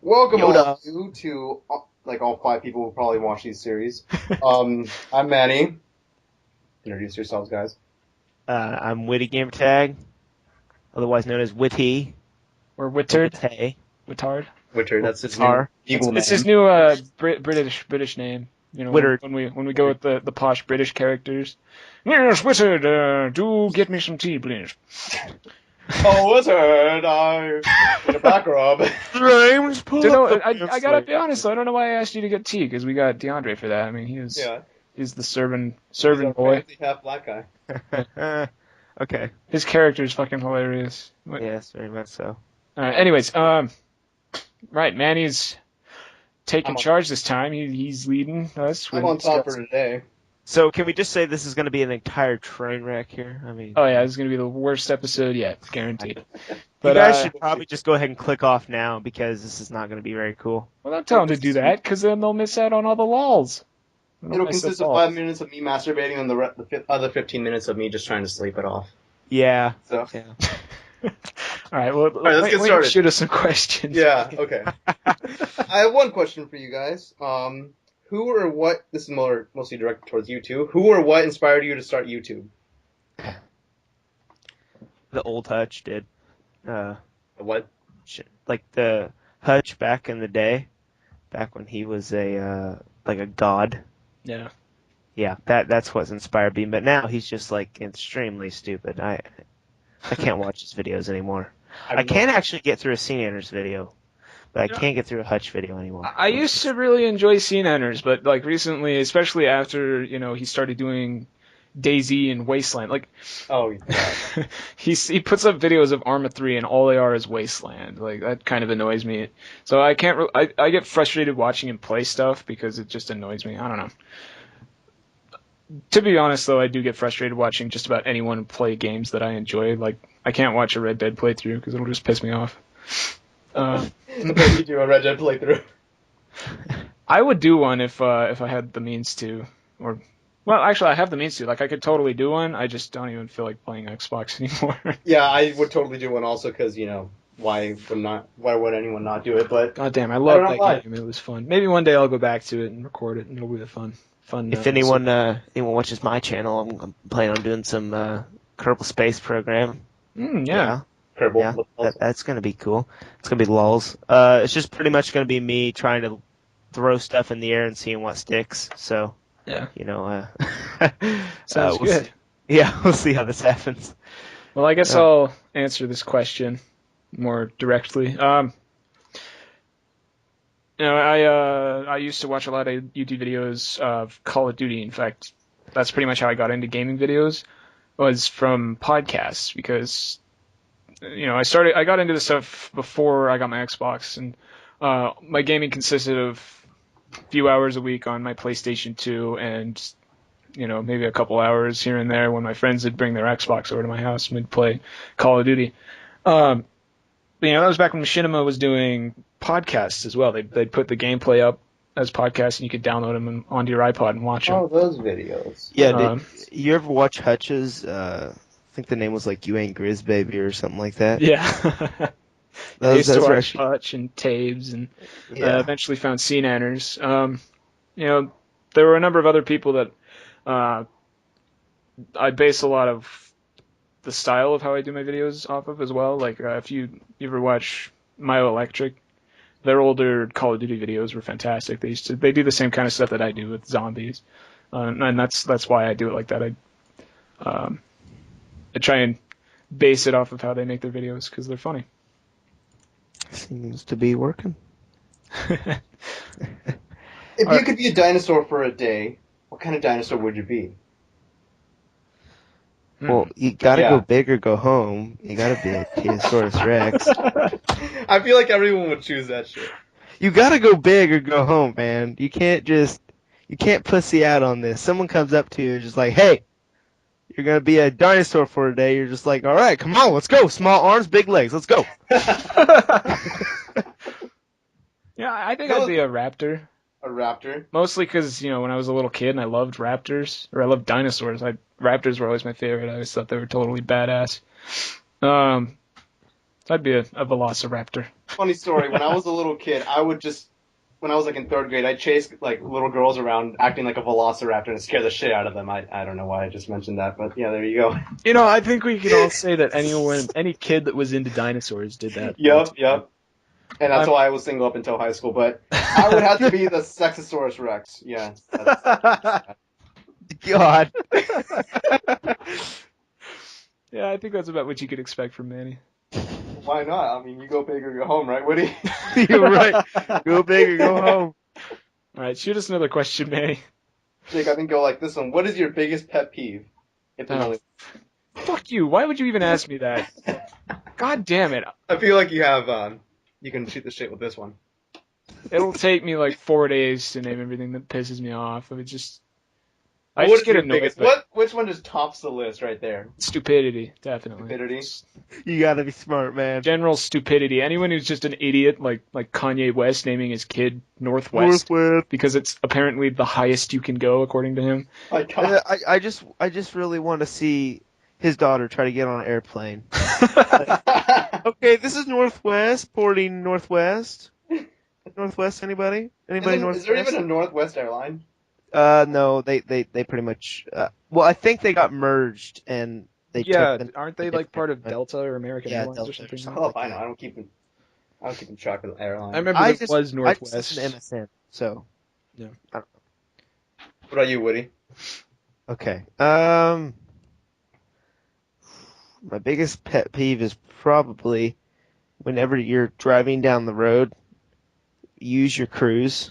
Welcome all Yoda. of you to like all five people who probably watch these series. I'm Manny. Introduce yourselves, guys. I'm Witty Gamer Tag, otherwise known as Witty Or or Wittard. Witte Wittard. Witter, or that's his new Witar. legal It's name. his new British name. You know, Wittard. when we go with the posh British characters. Yes, Wittard, do get me some tea, please. Oh, wizard! I need a back rub. James, Do you know, I gotta be honest though, I don't know why I asked you to get tea, because we got DeAndre for that. I mean, Yeah, he's the serving he's a boy. fancy half black guy. Okay. His character is fucking hilarious. Yes, very much so. Anyways, right, Manny's taking I'm on- charge this time. He's leading us. I'm on top for today. So can we just say this is going to be an entire train wreck here? I mean, Oh yeah, this is gonna be the worst episode yet, guaranteed. you But guys should probably just go ahead and click off now because this is not going to be very cool. well, don't tell them to do that, because then they'll miss out on all the lols. It'll consist of 5 minutes of me masturbating and the other 15 minutes of me just trying to sleep it off. Yeah. So. Yeah. All right, well, let's get started. Shoot us some questions. Yeah, okay. I have one question for you guys. Who or what, this is mostly directed towards you two, who or what inspired you to start YouTube? The old Hutch did. What? Like the Hutch back in the day, back when he was a like a god. Yeah. Yeah, that's what's inspired me. But now he's just like extremely stupid. I can't watch his videos anymore. I can actually get through a Scene Enters video, but I can't get through a Hutch video anymore. I used to really enjoy Scene Enters, but like recently, especially after he started doing DayZ and Wasteland, like Oh, yeah. he puts up videos of Arma 3 and all they are is Wasteland. Like that kind of annoys me. So I can't. I get frustrated watching him play stuff because it just annoys me. I don't know. To be honest, though, I do get frustrated watching just about anyone play games that I enjoy. Like, I can't watch a Red Dead playthrough because it'll just piss me off. You do a Red Dead playthrough. I would do one if I had the means to, or well, actually, I have the means to. Like, I could totally do one. I just don't even feel like playing Xbox anymore. Yeah, I would totally do one also because why would anyone not do it? But God damn, I love that game. It was fun. Maybe one day I'll go back to it and record it, and it'll be fun. If anyone watches my channel, I'm planning on doing some Kerbal Space Program. Yeah. Kerbal. Yeah, that's gonna be cool. It's gonna be lulz. It's just pretty much gonna be me trying to throw stuff in the air and seeing what sticks. So Yeah. we'll Sounds good. See. Yeah, we'll see how this happens. Well, I guess I'll answer this question more directly. I used to watch a lot of YouTube videos of Call of Duty. In fact, that's pretty much how I got into gaming videos, was from podcasts, because I got into this stuff before I got my Xbox, and my gaming consisted of a few hours a week on my PlayStation 2 and maybe a couple hours here and there when my friends would bring their Xbox over to my house and we'd play Call of Duty. But, that was back when Machinima was doing podcasts as well. They'd put the gameplay up as podcasts, and you could download them onto your iPod and watch them. Oh, those videos. Yeah, did you ever watch Hutch's? I think the name was like You Ain't Grizz Baby or something like that. Yeah. I used to watch actually... Hutch and Taves, and eventually found Scene Enters. There were a number of other people that I base a lot of the style of how I do my videos off of as well. Like if you ever watch Myo Electric, their older Call of Duty videos were fantastic. They do the same kind of stuff that I do with zombies, and that's why I do it like that. I try and base it off of how they make their videos because they're funny. Seems to be working. If you could be a dinosaur for a day, what kind of dinosaur would you be? Well, you gotta go big or go home. You gotta be a Tyrannosaurus Rex. I feel like everyone would choose that shit. You gotta go big or go home, man. You can't pussy out on this. Someone comes up to you and just like, hey, you're gonna be a dinosaur for a day. You're just like, all right, come on, let's go. Small arms, big legs, let's go. Yeah, I think I'd be a raptor. A raptor? Mostly because, when I was a little kid and I loved raptors, or I loved dinosaurs, raptors were always my favorite. I always thought they were totally badass. So I'd be a velociraptor. Funny story. When I was a little kid, when I was like in third grade, I chased like little girls around acting like a velociraptor and scare the shit out of them. I don't know why I just mentioned that, but yeah, there you go. You know, I think we can all say that any kid that was into dinosaurs did that. Yep. And that's why I was single up until high school, but I would have to be the Sexosaurus Rex. Yeah. God. Yeah, I think that's about what you could expect from Manny. Why not? I mean, you go big or go home, right, Woody? You're right. Go big or go home. All right, shoot us another question, Manny. Jake, I think go like this one. What is your biggest pet peeve? If there's only... Fuck you. Why would you even ask me that? God damn it. I feel like you have, you can shoot the shit with this one. It'll take me like 4 days to name everything that pisses me off. I just What get is your annoyed. biggest? Which one just tops the list right there? Stupidity, definitely. Stupidity? You gotta be smart, man. General stupidity. Anyone who's just an idiot, like Kanye West naming his kid Northwest because it's apparently the highest you can go according to him. I just really want to see his daughter try to get on an airplane. Okay, this is Northwest, porting Northwest. Northwest, anybody? Anybody Northwest? Is there even a Northwest airline? No, they pretty much. Well, I think they got merged and they took aren't they like part of Delta or American Airlines Delta or something? Oh, I know. I don't keep in track of the airline. I remember it was Northwest. I just listen to MSN, so yeah. I don't know. What about you, Woody? Okay. My biggest pet peeve is probably whenever you're driving down the road, use your cruise.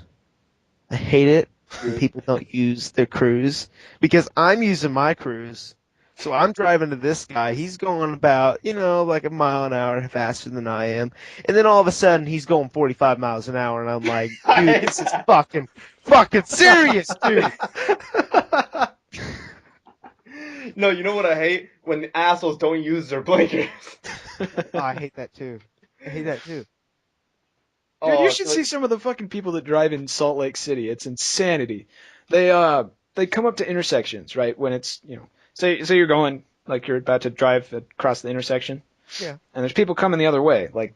I hate it when people don't use their cruise because I'm using my cruise. So I'm driving to this guy. He's going about, like a mile an hour faster than I am. And then all of a sudden he's going 45 miles an hour and I'm like, dude, this is fucking serious, dude. No, you know what I hate? When the assholes don't use their blinkers. Oh, I hate that too. Dude, you should see some of the fucking people that drive in Salt Lake City. It's insanity. They come up to intersections, right? When it's, say you're going, like you're about to drive across the intersection. Yeah. And there's people coming the other way, like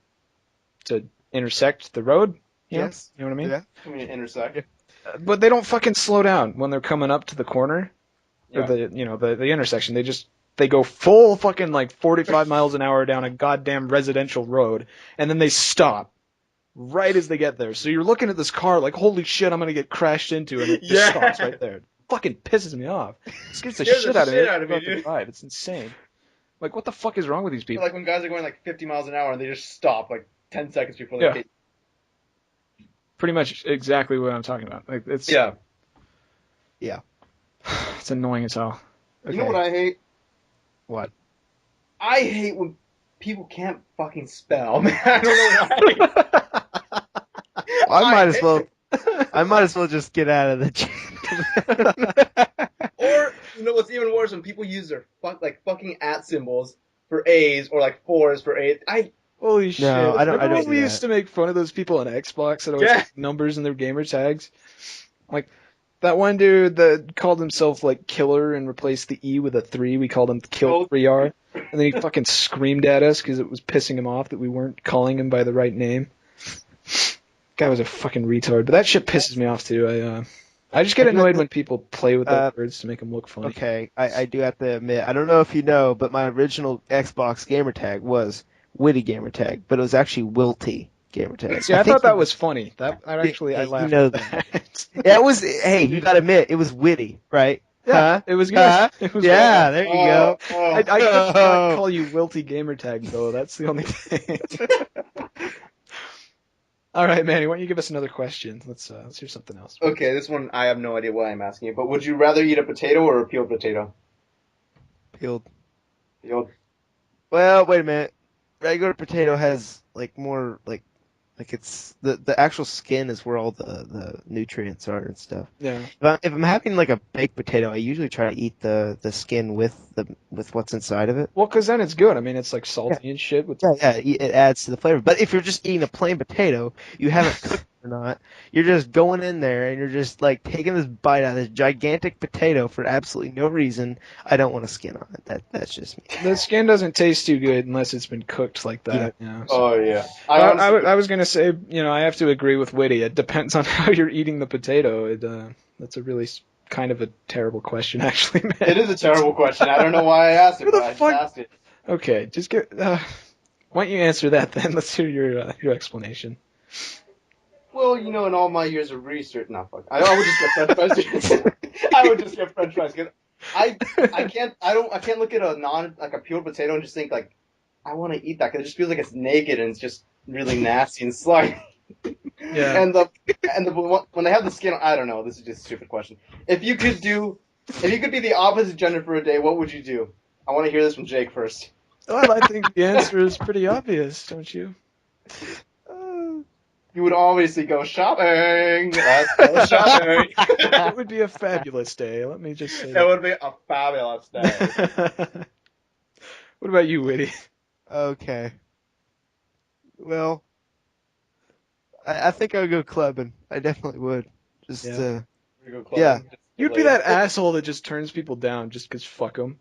to intersect the road. Yes. You know what I mean? Yeah. I mean, intersect. But they don't fucking slow down when they're coming up to the corner. Yeah. Or the intersection. They go full fucking like 45 miles an hour down a goddamn residential road, and then they stop right as they get there. So you're looking at this car like, holy shit, I'm gonna get crashed into, and it just stops right there. It fucking pisses me off. It scares the shit out of me. Drive. It's insane. Like, what the fuck is wrong with these people? Like when guys are going like 50 miles an hour and they just stop like 10 seconds before they hit. Pretty much exactly what I'm talking about. Like it's yeah. It's annoying as hell. Okay. You know what I hate? What? I hate when people can't fucking spell, man. I don't know why. I might as well just get out of the gym. Or, what's even worse, when people use their fucking at symbols for A's or like fours for A's. Holy shit. No, I don't. Remember when do we that. used to make fun of those people on Xbox that always had numbers in their gamer tags? Like, that one dude that called himself, like, Killer and replaced the E with a 3, we called him Kill3R. And then he fucking screamed at us because it was pissing him off that we weren't calling him by the right name. Guy was a fucking retard. But that shit pisses me off, too. I just get annoyed when people play with their words to make them look funny. Okay, I do have to admit, I don't know if you know, but my original Xbox gamer tag was Witty gamer tag, but it was actually Wilty gamer tag. See, I thought that was funny. I laughed. You know that. It was. Hey, you gotta admit, it was witty, right? Yeah, it was good. It was yeah, there you go. I could not call you Wilty gamertag though. That's the only thing. All right, Manny, why don't you give us another question? Let's hear something else. Okay, this one I have no idea why I'm asking you, but would you rather eat a potato or a peeled potato? Peeled. Peeled. Well, wait a minute. Regular potato has like more like it's the actual skin is where all the nutrients are and stuff. Yeah. If I'm having like a baked potato, I usually try to eat the skin with what's inside of it. Well, because then it's good. I mean, it's like salty and shit. It adds to the flavor. But if you're just eating a plain potato, you haven't cooked or not. You're just going in there and you're just like taking this bite out of this gigantic potato for absolutely no reason. I don't want a skin on it. That's just me. The skin doesn't taste too good unless it's been cooked like that. You know, so. Oh yeah. I was gonna say, I have to agree with Whitty. It depends on how you're eating the potato. That's a really kind of a terrible question, actually, man. It is a terrible question. I don't know why I asked it, Who the but I just fuck- asked it. Okay, just get. Why don't you answer that then? Let's hear your explanation. Well, in all my years of research, no, fuck. I would just get French fries. I would just get French fries. 'Cause I can't look at a peeled potato and just think like, I want to eat that because it just feels like it's naked and it's just really nasty and slimy. Yeah. And when they have the skin, I don't know. This is just a stupid question. If you could be the opposite gender for a day, what would you do? I want to hear this from Jake first. Well, I think the answer is pretty obvious, don't you? You would obviously go shopping. Let's go shopping. It would be a fabulous day. Let me just say It that. would be a fabulous day. What about you, Whitty? Okay. Well, I think I would go clubbing. I definitely would. Just Yeah. Yeah. You'd be that asshole that just turns people down just 'cause fuck them.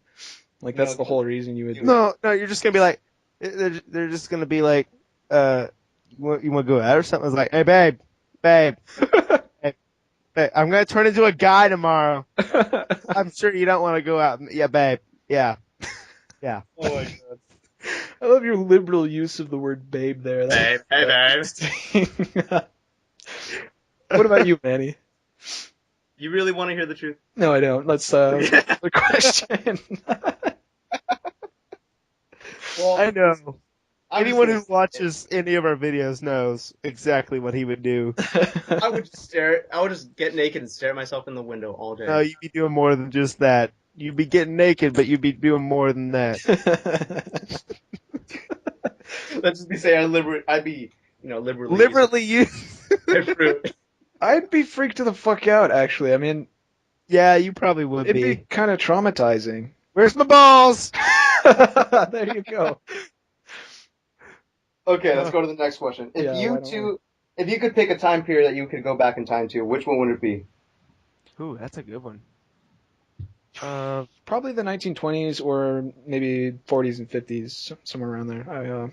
Like, that's the whole reason you would. No, you're just gonna be like, they're just gonna be like, you want to go out or something? It's like, hey, babe, babe, I'm gonna turn into a guy tomorrow. I'm sure you don't want to go out. Yeah, babe. Yeah. Oh my god. I love your liberal use of the word babe there. Babe, hey babe. What about you, Manny? You really want to hear the truth? No, I don't. Let's the question. Well, I know. I'm Anyone who just watches any of our videos knows exactly what he would do. I would just stare. I would just get naked and stare at myself in the window all day. No, you'd be doing more than just that. You'd be getting naked, but you'd be doing more than that. Let's just be saying I'd be liberally. Liberally used. Fruit. I'd be freaked to the fuck out, actually. I mean, Yeah, you probably would it'd be. be kind of traumatizing. Where's my balls? There you go. Okay, let's go to the next question. Yeah, why don't If you could pick a time period that you could go back in time to, which one would it be? Ooh, that's a good one. Probably the 1920s or maybe 40s and 50s, somewhere around there.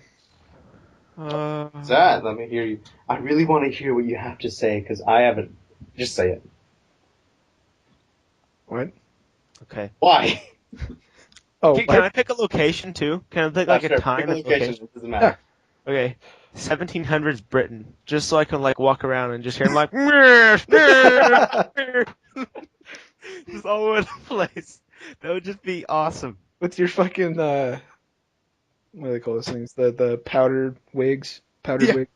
What's that? Let me hear you. I really want to hear what you have to say because I haven't. Just say it. What? Okay. Why? Oh, Can I pick a location too? Can I pick like Sure, a pick time and location. location? It doesn't matter. Okay. 1700s Britain, just so I can like walk around and just hear him like, just all over the place. That would just be awesome. with your fucking what do they call those things? The powdered wigs, powdered Yeah. wig.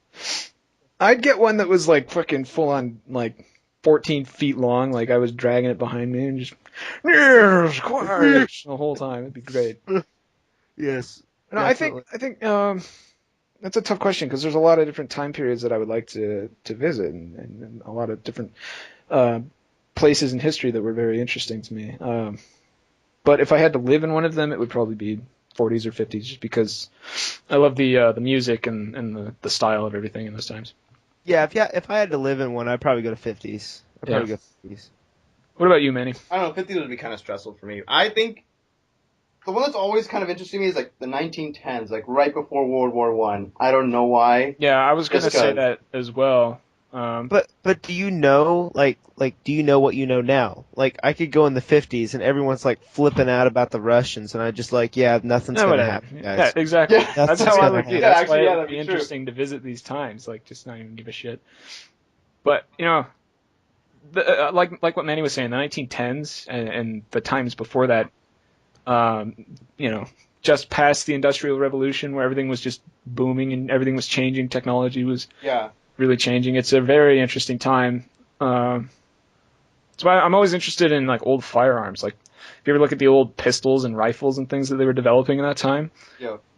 I'd get one that was like fucking full on like 14 feet long, like I was dragging it behind me and just quiet the whole time. It'd be great. Yes. No, I think that's a tough question because there's a lot of different time periods that I would like to visit and a lot of different places in history that were very interesting to me. But if I had to live in one of them, it would probably be 40s or 50s, just because I love the music and the style of everything in those times. Yeah, if I had to live in one, I'd probably go to 50s. I'd probably go 50s. What about you, Manny? I don't know. 50s would be kind of stressful for me. I think the one that's always kind of interesting me is like the 1910s, like right before World War One. I don't know why. Yeah, I was gonna Just say 'cause. that as well. But do you know do you know what you know now? Like I could go in the 50s and everyone's like flipping out about the Russians and I just like, yeah, nothing's No, gonna whatever. happen, guys. Yeah, exactly. Yeah. That's Nothing's how I gonna look at it. happen. That's actually, why yeah, it would that'd be be true. interesting to visit these times, like just not even give a shit. But like what Manny was saying, the 1910s and the times before that, just past the Industrial Revolution, where everything was just booming and everything was changing, technology was really changing. It's a very interesting time. That's why I'm always interested in like old firearms. Like if you ever look at the old pistols and rifles and things that they were developing in that time,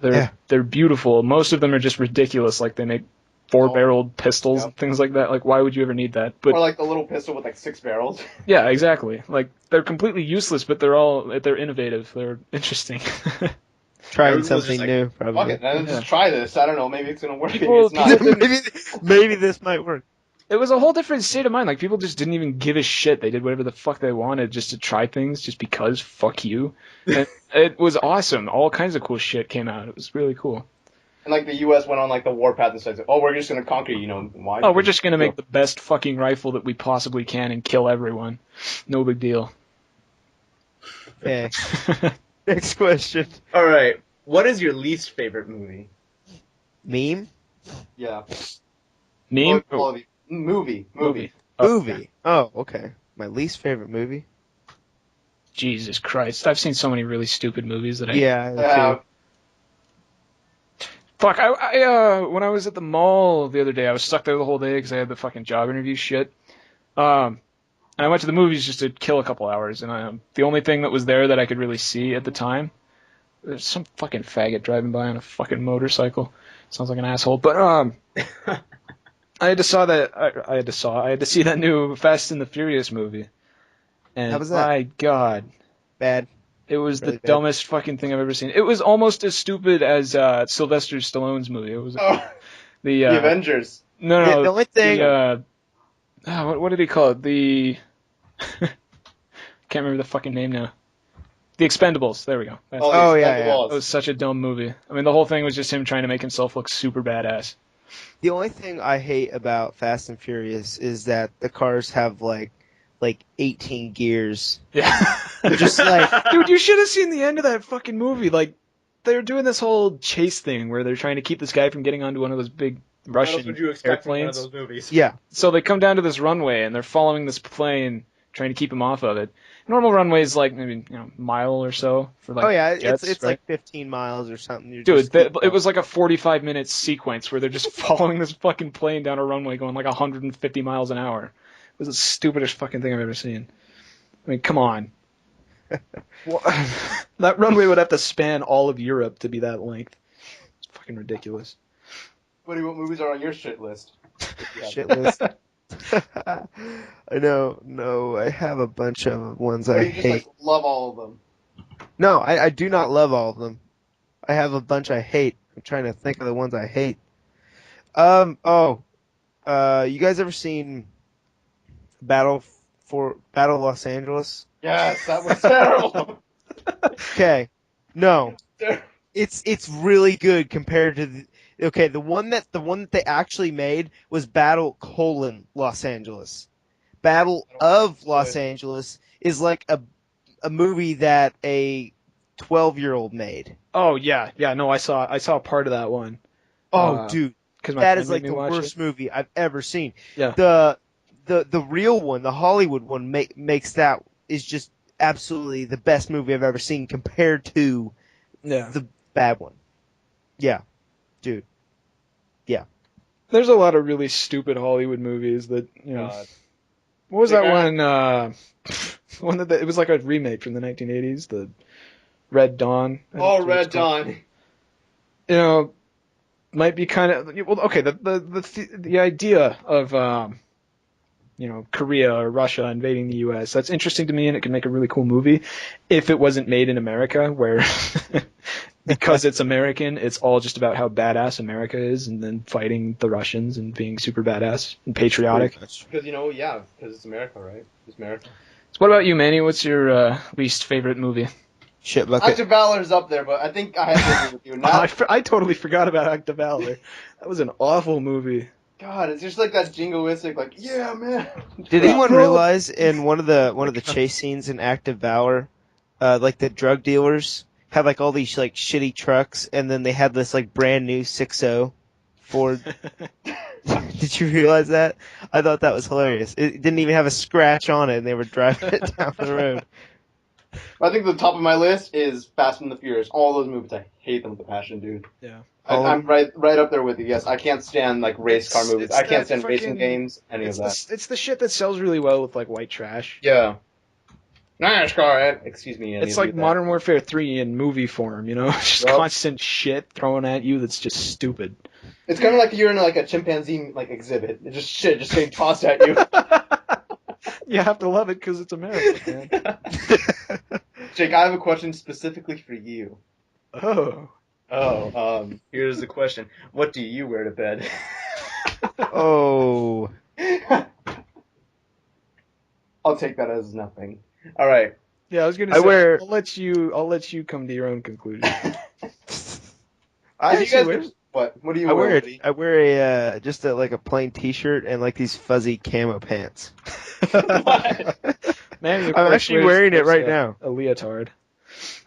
they're beautiful. Most of them are just ridiculous. Like they make 4-barreled pistols and things like that. Like why would you ever need that? But or like the little pistol with like 6 barrels. yeah, exactly. Like they're completely useless, but they're innovative. They're interesting. Trying Everyone was something just new, Fuck probably. it, just try this. I don't know. Maybe it's gonna work. People- Maybe it's not. maybe this might work. it was a whole different state of mind. Like, people just didn't even give a shit. They did whatever the fuck they wanted just to try things, just because. Fuck you. And it was awesome. All kinds of cool shit came out. It was really cool. And like the U.S. went on like the warpath and said, "Oh, we're just gonna conquer you." You know why? Oh, we're just gonna make the best fucking rifle that we possibly can and kill everyone. No big deal. Okay. Next question. All right. What is your least favorite movie? Meme? Yeah. Meme? Movie. Movie. Movie. Oh, okay. My least favorite movie? Jesus Christ. I've seen so many really stupid movies that I... Yeah, too. Fuck, when I was at the mall the other day, I was stuck there the whole day because I had the fucking job interview shit. And I went to the movies just to kill a couple hours, and the only thing that was there that I could really see at the time, there's some fucking faggot driving by on a fucking motorcycle. Sounds like an asshole, but I had to see that new Fast and the Furious movie. And How was that? my God, Bad. it was Really the bad. dumbest fucking thing I've ever seen. It was almost as stupid as Sylvester Stallone's movie. It was The Avengers. The only thing. What did he call it? The can't remember the fucking name now. The Expendables. There we go. The yeah. Expendables. That was such a dumb movie. I mean, the whole thing was just him trying to make himself look super badass. The only thing I hate about Fast and Furious is that the cars have like 18 gears. Yeah. They're just like, dude, you should have seen the end of that fucking movie. Like, they're doing this whole chase thing where they're trying to keep this guy from getting onto one of those big Russian What else would you expect from one of airplanes. those movies? yeah. So they come down to this runway and they're following this plane, trying to keep him off of it. Normal runway is like maybe mile or so for like. Oh yeah, jets, it's right? like 15 miles or something. You're Dude, just it was like a 45-minute sequence where they're just following this fucking plane down a runway going like 150 miles an hour. It was the stupidest fucking thing I've ever seen. I mean, come on. That runway would have to span all of Europe to be that length. It's fucking ridiculous. Buddy, what movies are on your shit list? shit list. I know. No, I have a bunch of ones I You just hate. like love all of them. No, I do not love all of them. I have a bunch I hate. I'm trying to think of the ones I hate. You guys ever seen Battle Los Angeles? Yes, that was terrible. Okay. No. It's really good compared to the one that they actually made was Battle Los Angeles. Battle of Los Angeles is like a movie that a 12-year-old made. Oh yeah, no, I saw part of that one. Oh, dude, that is like the worst movie I've ever seen. Yeah. The real one, the Hollywood one, makes that is just absolutely the best movie I've ever seen compared to the bad one. Yeah, dude. Yeah. There's a lot of really stupid Hollywood movies that What was that one? One that it was like a remake from the 1980s, the Red Dawn. Oh, Red Dawn. Might be kind of okay. The idea of Korea or Russia invading the U.S. That's interesting to me, and it could make a really cool movie if it wasn't made in America, where because it's American, it's all just about how badass America is, and then fighting the Russians and being super badass and patriotic. Because it's America, right? It's America. So what about you, Manny? What's your least favorite movie? Shit bucket. Act of Valor's up there, but I think I have to agree with you. Now, I totally forgot about Act of Valor. That was an awful movie. God, it's just like that jingoistic, like, yeah, man. Did anyone realize in one of the chase scenes in Act of Valor, like the drug dealers had like all these like shitty trucks, and then they had this like brand new 6.0 Ford. Did you realize that? I thought that was hilarious. It didn't even have a scratch on it, and they were driving it down the road. I think the top of my list is Fast and the Furious. All those movies, I hate them with a passion, dude. Yeah. I'm right up there with you. Yes, I can't stand like race car movies. I can't stand racing games. Of that. It's the shit that sells really well with like white trash. Yeah. NASCAR. Excuse me. It's like Modern Warfare 3 in movie form, just constant shit thrown at you that's just stupid. It's kind of like you're in like a chimpanzee like exhibit. It's just shit just getting tossed at you. You have to love it because it's America, man. Jake, I have a question specifically for you. Oh. Here's the question. What do you wear to bed? Oh. I'll take that as nothing. All right. Yeah, I was gonna I say wear- I'll let you come to your own conclusion. I If you actually guys wear. are, what do you I wear? wear Woody? I wear just like a plain T-shirt and like these fuzzy camo pants. Manny, of I'm course, actually wearing it right now. a leotard.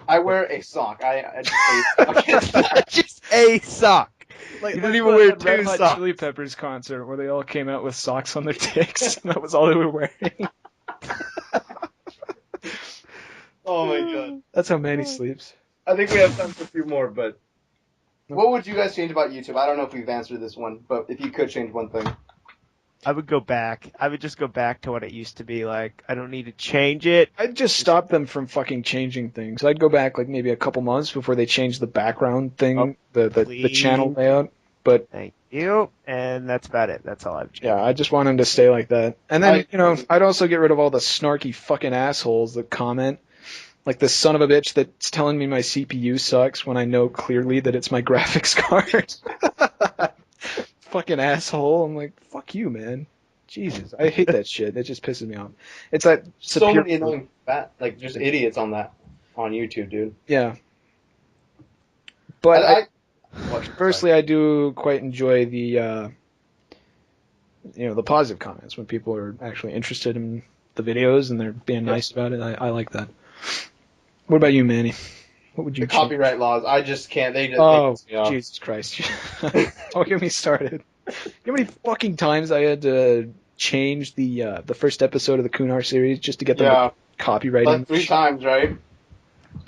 I wear a sock. I just a sock. Just a sock. Like, You don't like even wear that Red two Hot socks. Chili Peppers concert where they all came out with socks on their dicks, and that was all they were wearing. Oh my god. That's how Manny sleeps. I think we have time for a few more, but what would you guys change about YouTube? I don't know if we've answered this one, but if you could change one thing. I would go back. I would just go back to what it used to be like. I don't need to change it. I'd just stop them from fucking changing things. I'd go back like maybe a couple months before they changed the background thing, the channel please. layout. But Thank you. And that's about it. That's all I've changed. yeah, I just want them to stay like that. And then, I'd also get rid of all the snarky fucking assholes that comment. Like the son of a bitch that's telling me my CPU sucks when I know clearly that it's my graphics card. Fucking asshole. I'm like, fuck you, man. Jesus, I hate that shit. It just pisses me off. It's that So many annoying just idiots on YouTube, dude. Yeah. But What? firstly, I do quite enjoy the the positive comments when people are actually interested in the videos and they're being nice about it. I like that. What about you, Manny? What would you The change? copyright laws. I just can't. They just. Oh, they piss me off. Jesus Christ. Don't get me started. You know how many fucking times I had to change the first episode of the Kunar series just to get them to copyright Like 3 times, right?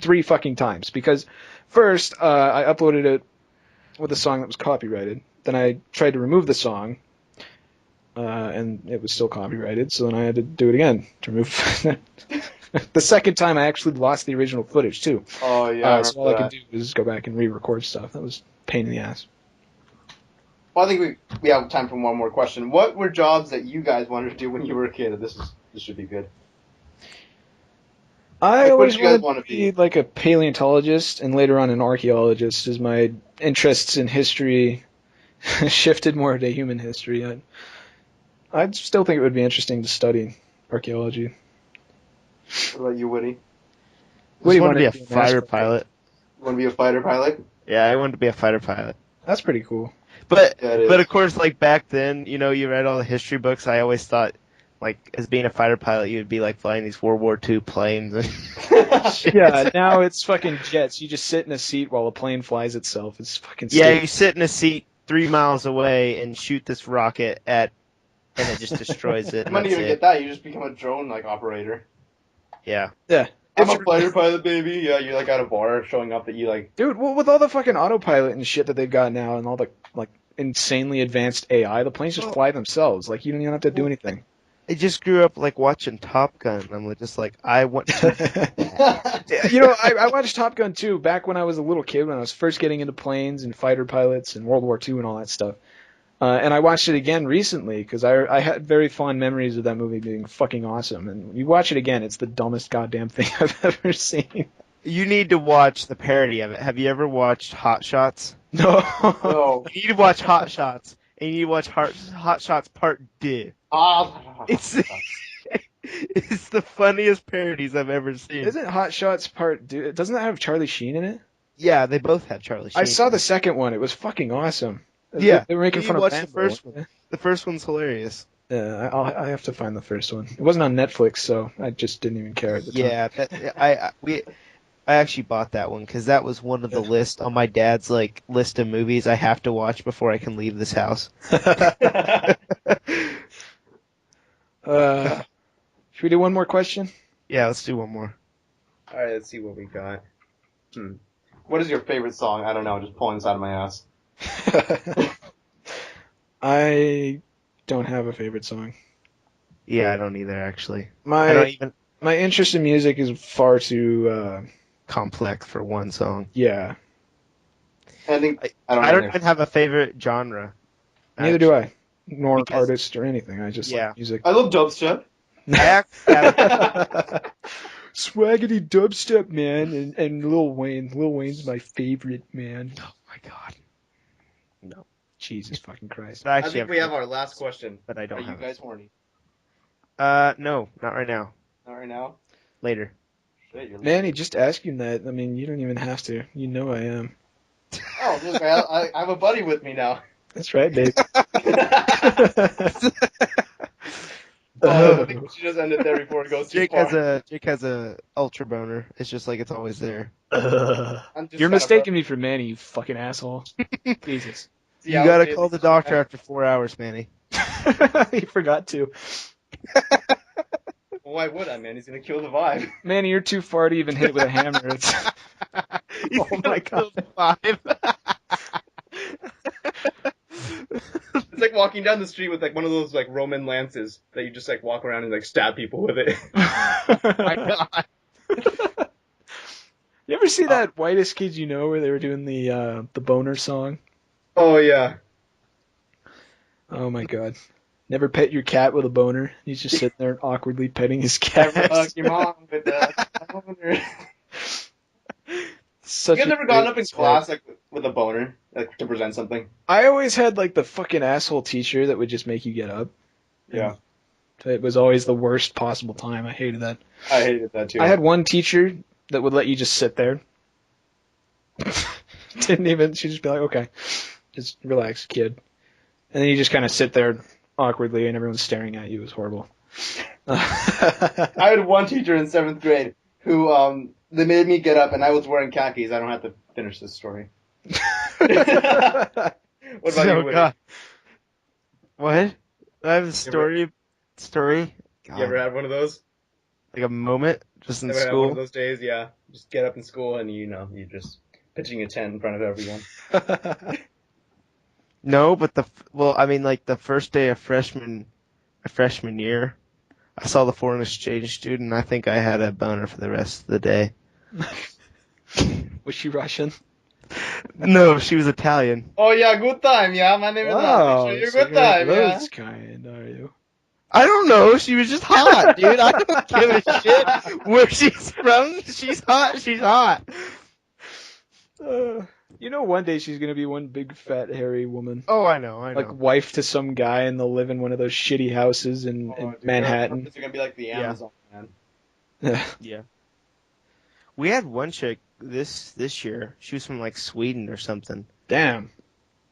3 fucking times. Because first, I uploaded it with a song that was copyrighted. Then I tried to remove the song, and it was still copyrighted, so then I had to do it again to remove the second time I actually lost the original footage, too. Oh, yeah. So all I could do was go back and re-record stuff. That was a pain in the ass. Well, I think we have time for one more question. What were jobs that you guys wanted to do when you were a kid? This should be good. I always what do you guys wanted to be like a paleontologist and later on an archaeologist as my interests in history shifted more to human history. I'd still think it would be interesting to study archaeology. What about you, Woody? What do you want to be a do, fighter NASCAR? pilot. You want to be a fighter pilot? Yeah, I wanted to be a fighter pilot. That's pretty cool. But Yeah, it is. but of course, like back then, you read all the history books. I always thought, like, as being a fighter pilot, you would be like flying these World War II planes. And shit. Yeah, now it's fucking jets. You just sit in a seat while a plane flies itself. It's fucking Yeah, stupid. you sit in a seat 3 miles away and shoot this rocket and it just destroys it. You might And not that's even it. get that. You just become a drone operator. Yeah. Yeah. I'm a fighter pilot, baby. Yeah, you're like at a bar showing up that you like. Dude, well, with all the fucking autopilot and shit that they've got now and all the like insanely advanced AI, the planes just fly themselves. Like you don't even have to do anything. I just grew up like watching Top Gun. I'm just like, I want to. I watched Top Gun 2 back when I was a little kid, when I was first getting into planes and fighter pilots and World War II and all that stuff. And I watched it again recently because I had very fond memories of that movie being fucking awesome. And you watch it again, it's the dumbest goddamn thing I've ever seen. You need to watch the parody of it. Have you ever watched Hot Shots? No. No. You need to watch Hot Shots, and you need to watch Hot Shots Part 2. It's it's the funniest parodies I've ever seen. Isn't Hot Shots doesn't that have Charlie Sheen in it? Yeah, they both have Charlie Sheen. I saw the second one. It was fucking awesome. Yeah, they were making fun of watch Rambo. the first one. The first one's hilarious. Yeah, I have to find the first one. It wasn't on Netflix, so I just didn't even care at the time. Yeah, I actually bought that one because that was one of the list on my dad's like list of movies I have to watch before I can leave this house. Should we do one more question? Yeah, let's do one more. All right, let's see what we got. What is your favorite song? I don't know. Just pulling this out of my ass. I don't have a favorite song. Yeah, I don't either actually. My interest in music is far too complex for one song. Yeah. I think I don't even have a favorite genre. Neither do I. Nor artist or anything. I just Yeah. like music. I love dubstep. Swaggity dubstep, man, and Lil Wayne. Lil Wayne's my favorite, man. Oh my god. No. Jesus fucking Christ. I think we have our last question. But I don't Are you have guys horny? No, not right now. Not right now. Later. Shit, you're Manny, just asking that. I mean, you don't even have to. You know I am. Oh, look, I have a buddy with me now. That's right, babe. Oh, I think we should just end it there before it goes too Jake far. has a ultra boner. It's just like it's always there. I'm just You're kinda mistaking me for Manny, you fucking asshole. Jesus. See, You I gotta would call say- the doctor after 4 hours, Manny. He forgot to. Well, why would I, man? He's gonna kill the vibe. Manny, you're too far to even hit it with a hammer. It's... Oh my god. It's like walking down the street with like one of those like Roman lances that you just like walk around and like stab people with it. My God. You ever see that Whitest Kids You Know where they were doing the boner song? Oh yeah. Oh my god. Never pet your cat with a boner. He's just sitting there awkwardly petting his cat. Never hug your mom with a boner. Such You guys a never gone great up in song. class like with a boner, like to present something? I always had like the fucking asshole teacher that would just make you get up. Yeah. It was always the worst possible time. I hated that. I hated that too. I had one teacher that would let you just sit there. She'd just be like, okay, just relax, kid. And then you just kind of sit there awkwardly and everyone's staring at you. It was horrible. I had one teacher in 7th grade who they made me get up and I was wearing khakis. I don't have to finish this story. What about you, Woody? God. What? I have a story. God. You ever had one of those? Like a moment just in Ever had one of school. those days? Yeah. Just get up in school and you're just pitching a tent in front of everyone. No, but like the first day of freshman year, I saw the foreign exchange student. I think I had a boner for the rest of the day. Was she Russian? No, she was Italian. Oh yeah, good time. Yeah, my name is Wow, Alex. You're so good time. Yeah. those kind, are you? I don't know. She was just hot, dude. I don't give a shit where she's from. She's hot. She's hot. You know, one day she's gonna be one big fat hairy woman, Oh, I know. like wife to some guy, and they'll live in one of those shitty houses in Dude, Manhattan. It's gonna be like the Yeah. Amazon, man. Yeah. We had one chick this year. She was from like Sweden or something. Damn,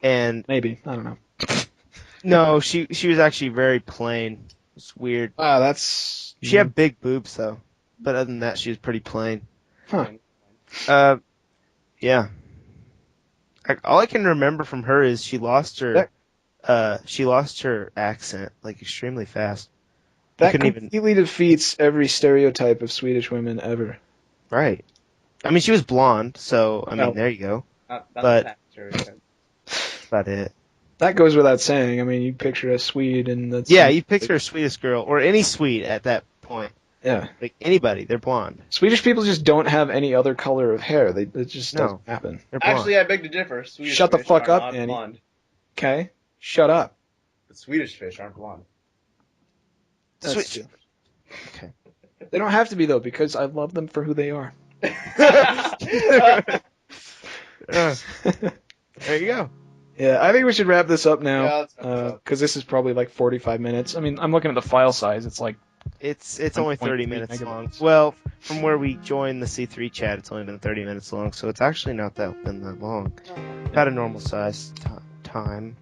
And maybe I don't know. no, she was actually very plain. It's weird. Wow, that's She had big boobs though, but other than that, she was pretty plain. Huh. Yeah. All I can remember from her is she lost her accent like extremely fast. that couldn't even- completely defeats every stereotype of Swedish women ever. Right. I mean, she was blonde, so I mean, Oh. there you go. Not But- the stereotype. That's about it. That goes without saying. I mean, you picture a Swede, and that's Yeah, you picture a Swedish girl or any Swede at that point. yeah. Like anybody, they're blonde. Swedish people just don't have any other color of hair. It just No. doesn't happen. They're blonde. Actually, I beg to differ. Swedish Shut the fish fuck are up, not Annie. blonde. Okay, shut up. But Swedish fish aren't blonde. That's Switch. true. Okay. They don't have to be though, because I love them for who they are. There you go. Yeah, I think we should wrap this up Yeah, now, let's wrap this up. because this is probably like 45 minutes. I mean, I'm looking at the file size. It's like It's only 30 1.3 minutes long. megabytes. Well, from where we joined the C3 chat, it's only been 30 minutes long, so it's actually not been that long. About a normal size time.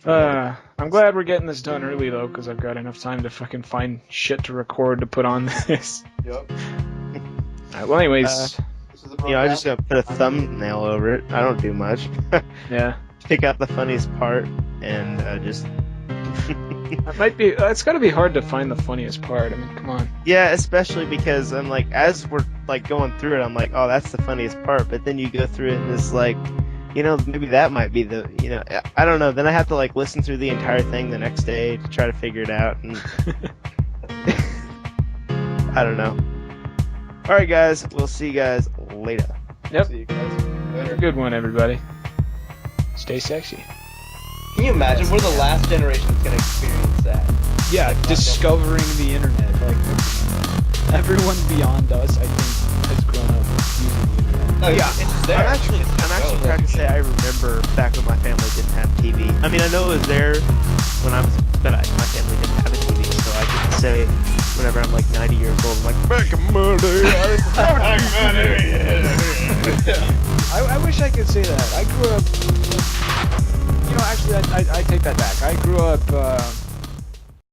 I'm glad we're getting this done early though, because I've got enough time to fucking find shit to record to put on this. Yep. Alright, well, anyways, This is the You know, I BroCast. just gotta put a thumbnail over it. I don't do much. yeah, Pick out the funniest part and just. that might be. It's got to be hard to find the funniest part. I mean, come on. Yeah, especially because I'm like, as we're like going through it, I'm like, oh, that's the funniest part. But then you go through it and it's like, you know, maybe that might be the, you know, I don't know. Then I have to like listen through the entire thing the next day to try to figure it out. And I don't know. All right, guys. We'll see you guys later. Yep. See you guys later. Good one, everybody. Stay sexy. Can you imagine? We're the last generation that's gonna experience that. Yeah, discovering the internet. Like everyone beyond us, I think, has grown up using the internet. No, it's there. I'm actually proud to say I remember back when my family didn't have TV. I mean, I know it was there when I was, but my family didn't have a TV, so I can say say whenever I'm like 90 years old, I'm like, back money. I wish I could say that. I grew up. You know, actually, I take that back. I grew up